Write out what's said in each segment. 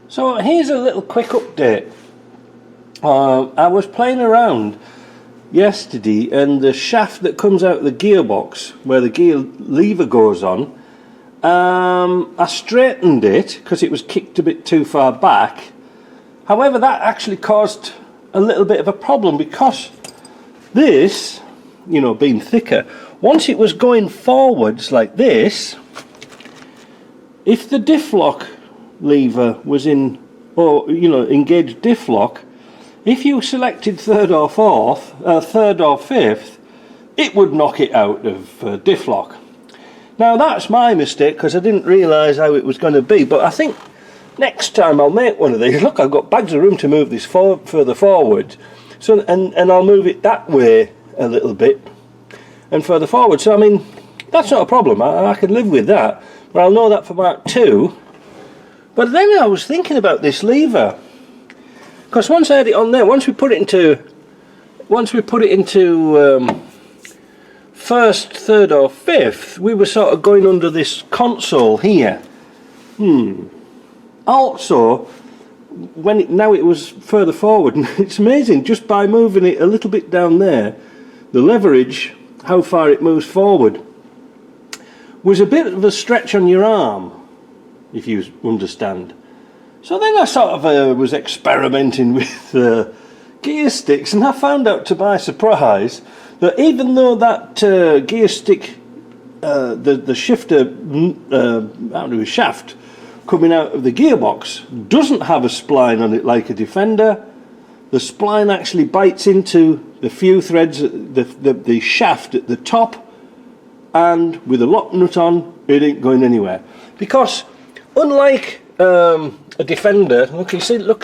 So here's a little quick update. I was playing around yesterday, and the shaft that comes out of the gearbox, where the gear lever goes on, I straightened it because it was kicked a bit too far back. However, that actually caused a little bit of a problem, because this, you know, being thicker, once it was going forwards like this, if the diff lock lever was in, or you know, engaged diff lock, if you selected third or fifth, it would knock it out of diff lock. Now that's my mistake, because I didn't realise how it was going to be, but I think next time I'll make one of these. Look, I've got bags of room to move this further forward, so and I'll move it that way a little bit and further forward. So I mean, that's not a problem. I can live with that. But I'll know that for Mark 2. But then I was thinking about this lever, because once I had it on there, once we put it into first, third or fifth, we were sort of going under this console here. Also, now it was further forward, and it's amazing, just by moving it a little bit down there, the leverage, how far it moves forward, was a bit of a stretch on your arm, if you understand. So then I sort of was experimenting with gear sticks, and I found out, to my surprise, that even though that gear stick, the shifter shaft coming out of the gearbox doesn't have a spline on it like a Defender, the spline actually bites into the few threads, the shaft at the top, and with a lock nut on, it ain't going anywhere. Because unlike a Defender,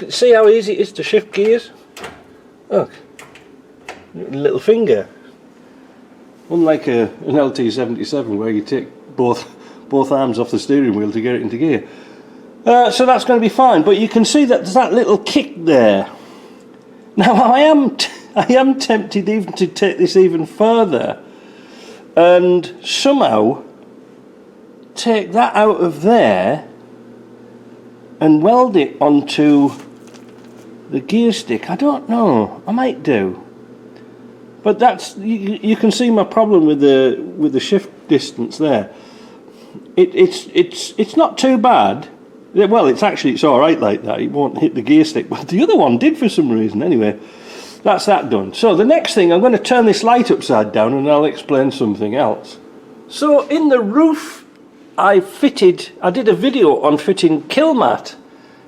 see how easy it is to shift gears. Look, little finger. Unlike an LT77, where you take both arms off the steering wheel to get it into gear. So that's going to be fine, but you can see that there's that little kick there. Now I am tempted even to take this even further and somehow take that out of there and weld it onto the gear stick. I don't know, I might do. But that's, you can see my problem with the shift distance there. It's not too bad. Well, it's all right like that. It won't hit the gear stick, but the other one did for some reason. Anyway, that's that done. So the next thing, I'm going to turn this light upside down, and I'll explain something else. So in the roof, I did a video on fitting kill mat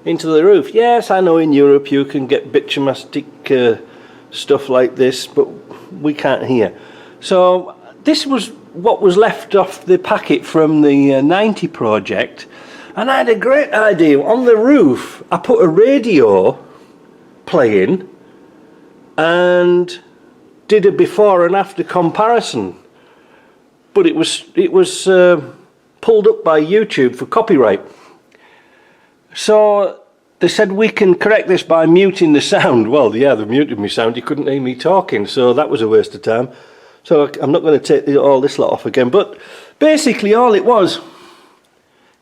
into the roof. Yes, I know in Europe you can get bitumastic stuff like this, but we can't here. So this was what was left off the packet from the 90 project, and I had a great idea. On the roof I put a radio playing and did a before and after comparison, but it was pulled up by YouTube for copyright. So they said we can correct this by muting the sound. Well, yeah, they muted my sound. You couldn't hear me talking, so that was a waste of time. So I'm not going to take all this lot off again. But basically all it was,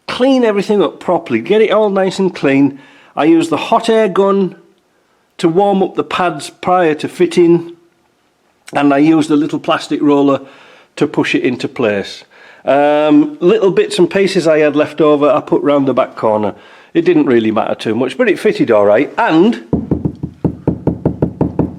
clean everything up properly, get it all nice and clean. I used the hot air gun to warm up the pads prior to fitting, and I used a little plastic roller to push it into place. Little bits and pieces I had left over I put round the back corner. It didn't really matter too much, but it fitted alright, and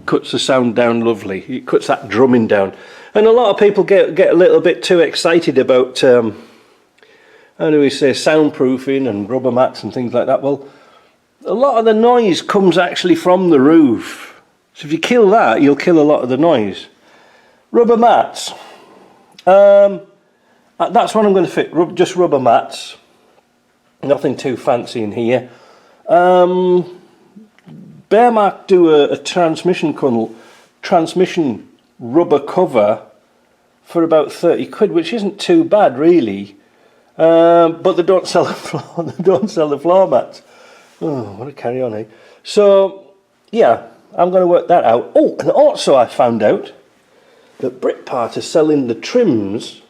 cuts the sound down lovely. It cuts that drumming down. And a lot of people get a little bit too excited about how do we say, soundproofing and rubber mats and things like that. Well, a lot of the noise comes actually from the roof, so if you kill that, you'll kill a lot of the noise. Rubber mats, that's what I'm going to fit, just rubber mats, nothing too fancy in here. Bearmark do a transmission rubber cover for about 30 quid, which isn't too bad really. But they don't sell the floor. They don't sell the floor mats. Oh, what a carry on, eh? So yeah, I'm going to work that out. Oh, and also I found out that Britpart are selling the trims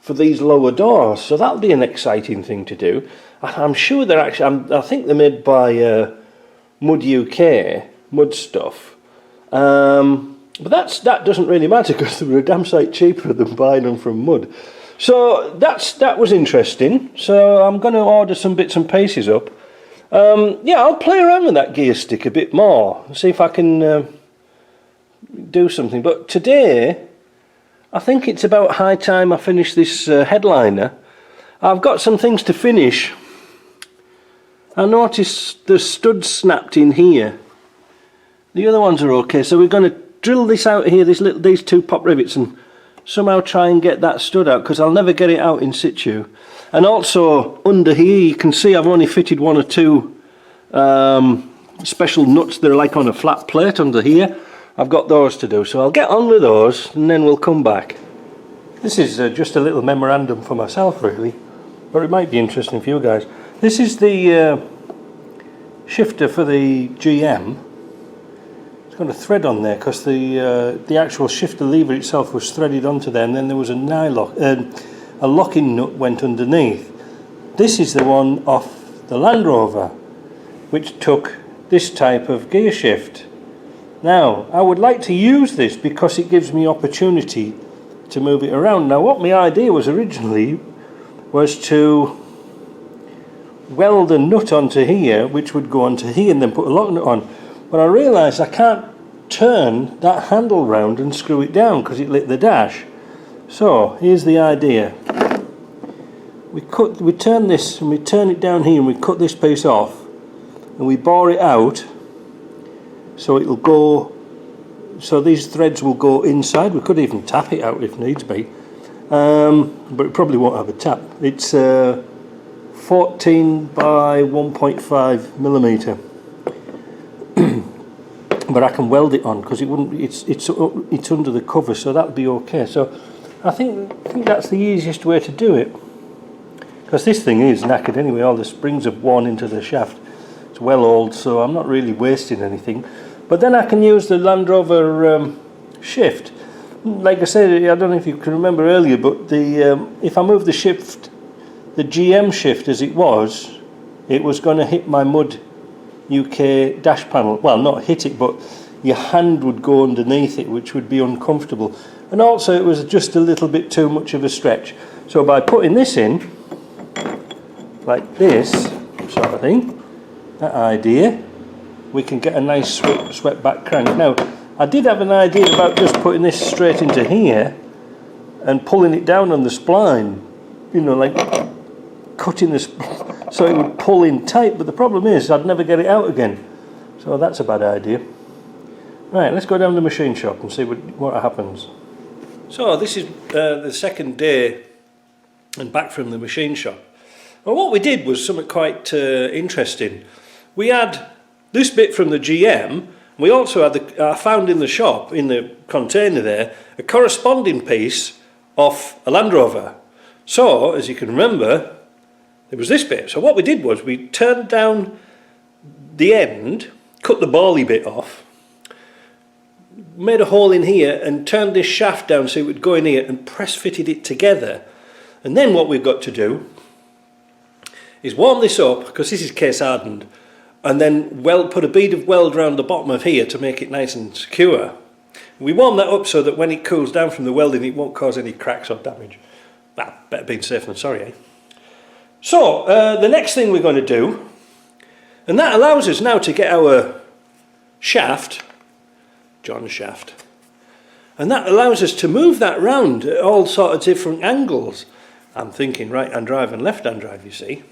for these lower doors, so that'll be an exciting thing to do. I'm sure they're actually, I think they're made by Mud UK, Mud Stuff, but that doesn't really matter because they were a damn sight cheaper than buying them from Mud. So that was interesting. So I'm going to order some bits and pieces up. Yeah, I'll play around with that gear stick a bit more and see if I can do something. But today, I think it's about high time I finish this headliner. I've got some things to finish. I noticed the studs snapped in here. The other ones are okay, so we're going to drill this out here, these two pop rivets, and somehow try and get that stud out, because I'll never get it out in situ. And also under here you can see I've only fitted one or two special nuts that are like on a flat plate under here. I've got those to do, so I'll get on with those and then we'll come back. This is just a little memorandum for myself really, but it might be interesting for you guys. This is the shifter for the GM. It's got a thread on there because the actual shifter lever itself was threaded onto there, and then there was a a locking nut went underneath. This is the one off the Land Rover, which took this type of gear shift. Now, I would like to use this because it gives me opportunity to move it around. Now, what my idea was originally was to weld a nut onto here, which would go onto here, and then put a lock nut on. But I realised I can't turn that handle round and screw it down because it lit the dash. So here's the idea. We turn this and we turn it down here and we cut this piece off and we bore it out so it'll go, so these threads will go inside. We could even tap it out if needs be, but it probably won't have a tap. It's 14 by 1.5 millimeter. But I can weld it on because it wouldn't. It's under the cover, so that'll be okay. So I think that's the easiest way to do it, because this thing is knackered anyway. All the springs have worn into the shaft. It's well old, so I'm not really wasting anything. But then I can use the Land Rover shift. Like I said, I don't know if you can remember earlier, but if I move the shift, the GM shift as it was going to hit my Mud UK dash panel. Well, not hit it, but your hand would go underneath it, which would be uncomfortable. And also it was just a little bit too much of a stretch. So by putting this in, like this sort of thing, that idea, we can get a nice swept back crank. Now, I did have an idea about just putting this straight into here and pulling it down on the spline, you know, like cutting the so it would pull in tight, but the problem is I'd never get it out again. So that's a bad idea. Right, let's go down to the machine shop and see what happens. So this is the second day and back from the machine shop. Well, what we did was something quite interesting. We had this bit from the GM. We also had I found in the shop, in the container there, a corresponding piece of a Land Rover. So, as you can remember, there was this bit. So what we did was we turned down the end, cut the bally bit off, made a hole in here and turned this shaft down so it would go in here and press fitted it together. And then what we've got to do is warm this up, because this is case hardened, and then put a bead of weld around the bottom of here to make it nice and secure. We warm that up so that when it cools down from the welding it won't cause any cracks or damage. Well, better being safe than sorry, eh? So the next thing we're going to do, and that allows us now to get our shaft, John's shaft, and that allows us to move that round at all sort of different angles. I'm thinking right hand drive and left hand drive, you see.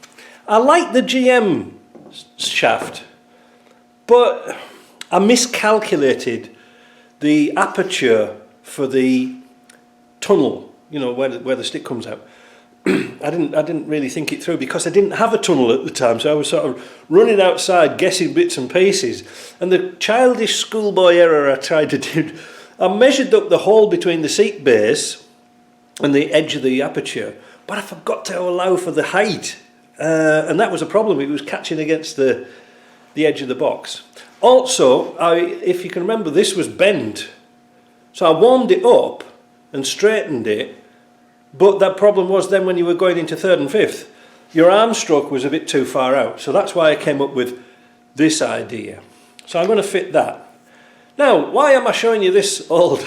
I like the GM shaft, but I miscalculated the aperture for the tunnel, you know, where the stick comes out. I didn't really think it through because I didn't have a tunnel at the time, so I was sort of running outside guessing bits and pieces. And the childish schoolboy error I tried to do, I measured up the hole between the seat base and the edge of the aperture, but I forgot to allow for the height, and that was a problem. It was catching against the edge of the box. Also, if you can remember, this was bent, so I warmed it up and straightened it, but that problem was then when you were going into third and fifth, your arm stroke was a bit too far out. So that's why I came up with this idea. So I'm going to fit that. Now, why am I showing you this old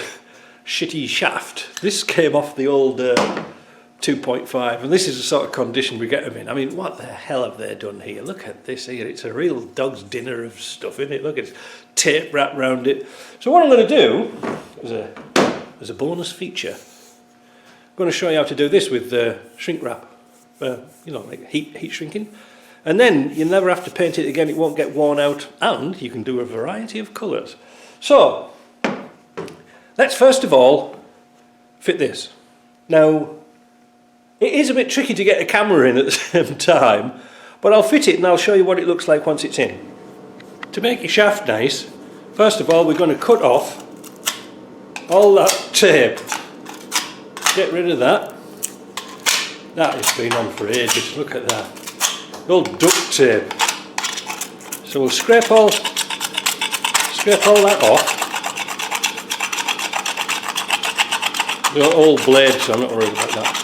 shitty shaft? This came off the old 2.5, and this is the sort of condition we get them in. I mean, what the hell have they done here? Look at this here. It's a real dog's dinner of stuff, isn't it? Look, it's tape wrapped around it. So what I'm going to do, as a bonus feature, I'm going to show you how to do this with shrink wrap. You know, like heat shrinking. And then you never have to paint it again. It won't get worn out, and you can do a variety of colours. So, let's first of all fit this. Now, it is a bit tricky to get a camera in at the same time, but I'll fit it and I'll show you what it looks like once it's in. To make your shaft nice, first of all we're going to cut off all that tape. Get rid of that. That has been on for ages, look at that. Old duct tape. So we'll scrape all that off. They're all blades, so I'm not worried about that.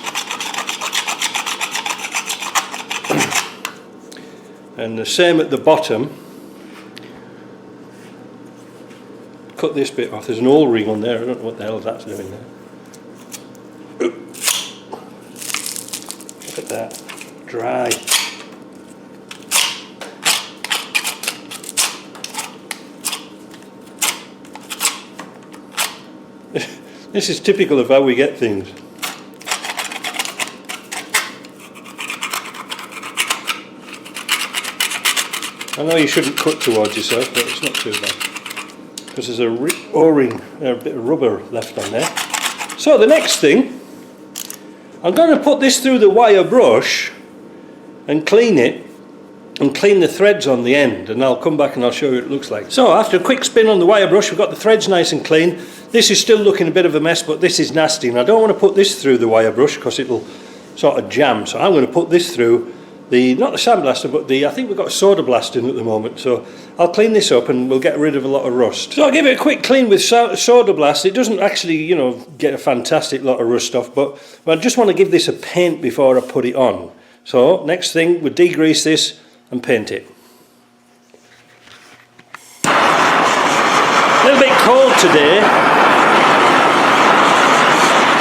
And the same at the bottom. Cut this bit off. There's an O-ring on there. I don't know what the hell that's doing there. Look at that. Dry. This is typical of how we get things. I know you shouldn't cut towards yourself, but it's not too bad. Because there's a O-ring, a bit of rubber left on there. So the next thing, I'm going to put this through the wire brush and clean it, and clean the threads on the end, and I'll come back and I'll show you what it looks like. So after a quick spin on the wire brush, we've got the threads nice and clean. This is still looking a bit of a mess, but this is nasty, and I don't want to put this through the wire brush because it'll sort of jam. So I'm going to put this through the, not the sandblaster, but the, I think we've got a soda blast in at the moment. So I'll clean this up and we'll get rid of a lot of rust. So I'll give it a quick clean with soda blast. It doesn't actually, you know, get a fantastic lot of rust off, but I just want to give this a paint before I put it on. So next thing, we'll degrease this and paint it. A little bit cold today,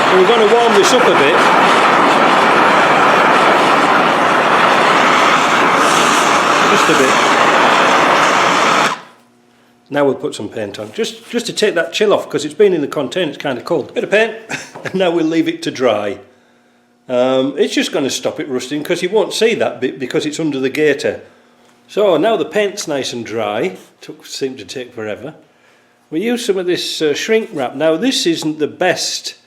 and we're going to warm this up a bit. Just a bit. Now we'll put some paint on, just to take that chill off, because it's been in the container, it's kind of cold. Bit of paint, and now we'll leave it to dry. It's just going to stop it rusting because you won't see that bit because it's under the gaiter. So now the paint's nice and dry. Seemed to take forever. We use some of this shrink wrap. Now this isn't the best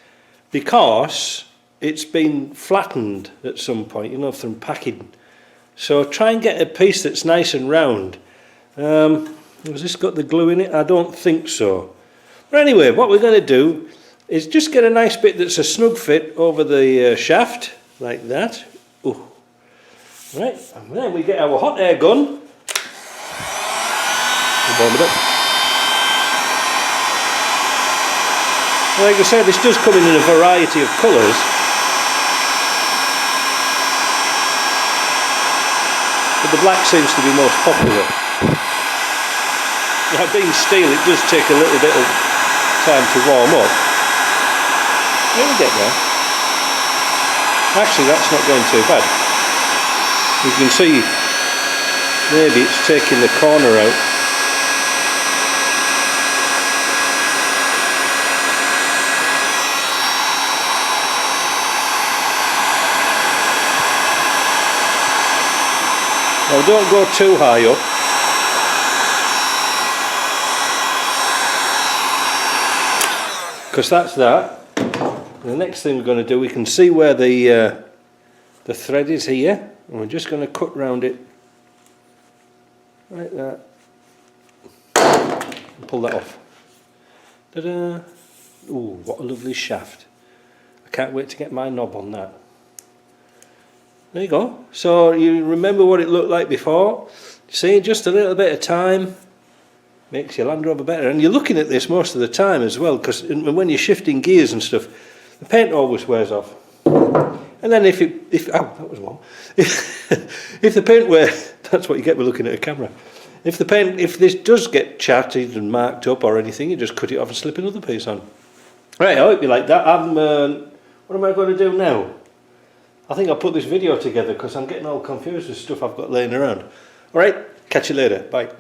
because it's been flattened at some point, you know, from packing. So try and get a piece that's nice and round. Has this got the glue in it? I don't think so. But anyway, what we're going to do is just get a nice bit that's a snug fit over the shaft, like that. Ooh. Right, and then we get our hot air gun. Warm it up. Like I said, this does come in a variety of colours. But the black seems to be most popular. Now being steel, it does take a little bit of time to warm up. We'll get there. Actually, that's not going too bad. You can see maybe it's taking the corner out. Now don't go too high up. Because that's that. The next thing we're going to do, we can see where the thread is here, and we're just going to cut round it like that and pull that off. Ta-da! Ooh, what a lovely shaft. I can't wait to get my knob on that. There you go. So you remember what it looked like before? See, just a little bit of time makes your Land Rover better. And you're looking at this most of the time as well, because when you're shifting gears and stuff, the paint always wears off. And then if that was one. If the paintware, that's what you get with looking at a camera. If this does get chatted and marked up or anything, you just cut it off and slip another piece on. Right, I hope you like that. What am I going to do now? I think I'll put this video together because I'm getting all confused with stuff I've got laying around. Alright, catch you later. Bye.